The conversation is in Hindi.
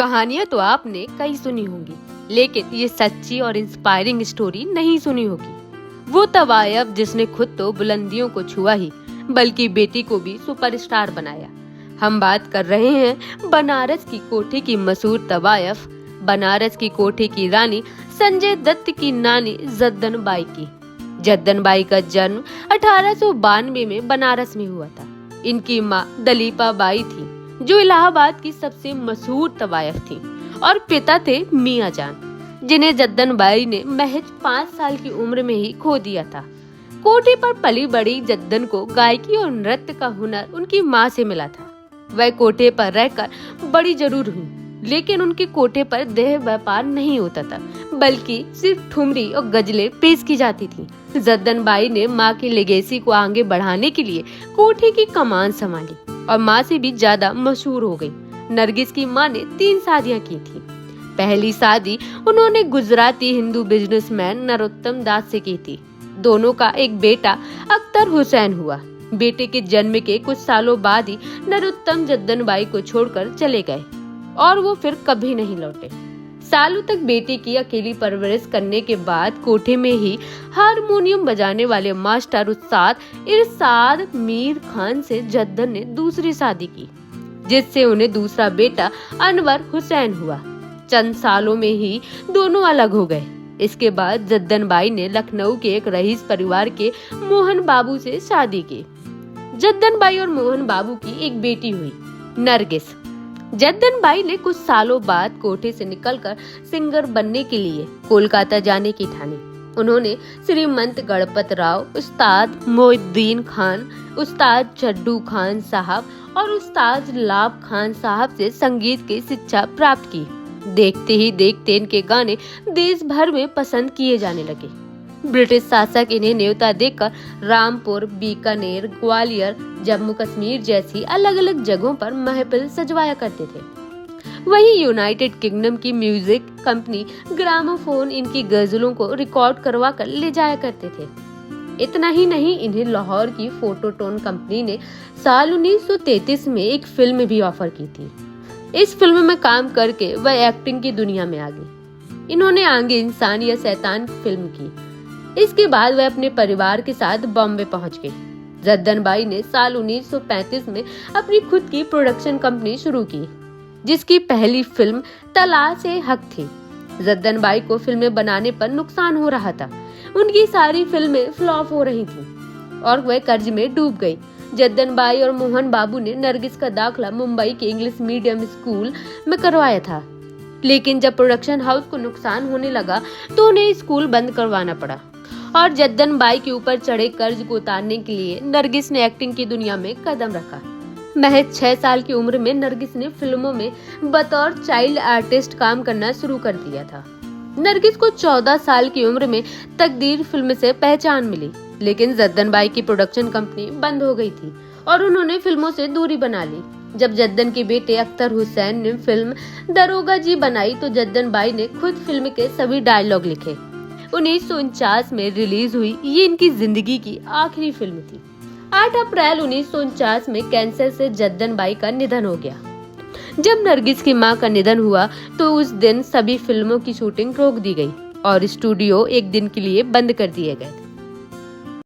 कहानियां तो आपने कई सुनी होंगी, लेकिन ये सच्ची और इंस्पायरिंग स्टोरी नहीं सुनी होगी। वो तवायफ जिसने खुद तो बुलंदियों को छुआ ही, बल्कि बेटी को भी सुपरस्टार बनाया। हम बात कर रहे हैं बनारस की कोठी की मशहूर तवायफ, बनारस की कोठी की रानी संजय दत्त की नानी जद्दन बाई की। जद्दन बाई का जन्म 1892 में बनारस में हुआ था। इनकी माँ दलीपा बाई थी, जो इलाहाबाद की सबसे मशहूर तवायफ थी, और पिता थे मियाँ जान, जिन्हें जद्दन बाई ने महज 5 साल की उम्र में ही खो दिया था। कोठी पर पली बड़ी जद्दन को गायकी और नृत्य का हुनर उनकी माँ से मिला था। वह कोठे पर रहकर बड़ी जरूर हुई, लेकिन उनके कोठे पर देह व्यापार नहीं होता था, बल्कि सिर्फ ठुमरी और गजलें पेश की जाती थी। जद्दन बाई ने माँ की लेगेसी को आगे बढ़ाने के लिए कोठी की कमान संभाली और माँ से भी ज्यादा मशहूर हो गई। नरगिस की माँ ने 3 शादियाँ की थी। पहली शादी उन्होंने गुजराती हिंदू बिजनेसमैन नरोत्तम दास से की थी। दोनों का एक बेटा अख्तर हुसैन हुआ। बेटे के जन्म के कुछ सालों बाद ही नरोत्तम जद्दन बाई को छोड़कर चले गए और वो फिर कभी नहीं लौटे। सालों तक बेटी की अकेली परवरिश करने के बाद कोठे में ही हारमोनियम बजाने वाले मास्टर उस्ताद इरशाद मीर खान से जद्दन ने दूसरी शादी की, जिससे उन्हें दूसरा बेटा अनवर हुसैन हुआ। चंद सालों में ही दोनों अलग हो गए। इसके बाद जद्दन बाई ने लखनऊ के एक रईस परिवार के मोहन बाबू से शादी की। जद्दन बाई और मोहन बाबू की एक बेटी हुई, नरगिस। जद्दन बाई ने कुछ सालों बाद कोठे से निकलकर सिंगर बनने के लिए कोलकाता जाने की ठानी। उन्होंने श्रीमंत गणपत राव, उस्ताद मोइनुद्दीन खान, उस्ताद चड्डू खान साहब और उस्ताद लाभ खान साहब से संगीत की शिक्षा प्राप्त की। देखते ही देखते इनके गाने देश भर में पसंद किए जाने लगे। ब्रिटिश शासक इन्हें न्योता देकर रामपुर, बीकानेर, ग्वालियर, जम्मू कश्मीर जैसी अलग अलग जगहों पर महफिल सजवाया करते थे। वहीं यूनाइटेड किंगडम की म्यूजिक कंपनी ग्रामोफोन इनकी गजलों को रिकॉर्ड करवा कर ले जाया करते थे। इतना ही नहीं, इन्हें लाहौर की फोटोटोन कंपनी ने साल 1933 में एक फिल्म भी ऑफर की थी। इस फिल्म में काम करके वह एक्टिंग की दुनिया में आ गई। इन्होंने आगे इंसान या शैतान फिल्म की। इसके बाद वह अपने परिवार के साथ बॉम्बे पहुंच गई। जद्दन बाई ने साल 1935 में अपनी खुद की प्रोडक्शन कंपनी शुरू की, जिसकी पहली फिल्म तलाश ए हक थी। जद्दन बाई को फिल्में बनाने पर नुकसान हो रहा था। उनकी सारी फिल्में फ्लॉप हो रही थीं और वह कर्ज में डूब गई। जद्दन बाई और मोहन बाबू ने नरगिस का दाखिला मुंबई के इंग्लिश मीडियम स्कूल में करवाया था, लेकिन जब प्रोडक्शन हाउस को नुकसान होने लगा तो उन्हें स्कूल बंद करवाना पड़ा और जद्दन बाई के ऊपर चढ़े कर्ज को उतारने के लिए नरगिस ने एक्टिंग की दुनिया में कदम रखा। महज 6 साल की उम्र में नरगिस ने फिल्मों में बतौर चाइल्ड आर्टिस्ट काम करना शुरू कर दिया था। नरगिस को 14 साल की उम्र में तकदीर फिल्म से पहचान मिली, लेकिन जद्दन बाई की प्रोडक्शन कंपनी बंद हो गई थी और उन्होंने फिल्मों से दूरी बना ली। जब जद्दन के बेटे अख्तर हुसैन ने फिल्म दरोगा जी बनाई तो जद्दन बाई ने खुद फिल्म के सभी डायलॉग लिखे। 1949 में रिलीज हुई ये इनकी जिंदगी की आखिरी फिल्म थी। 8 अप्रैल 1949 में कैंसर से जद्दन बाई का निधन हो गया। जब नरगिस की मां का निधन हुआ तो उस दिन सभी फिल्मों की शूटिंग रोक दी गई और स्टूडियो एक दिन के लिए बंद कर दिए गए।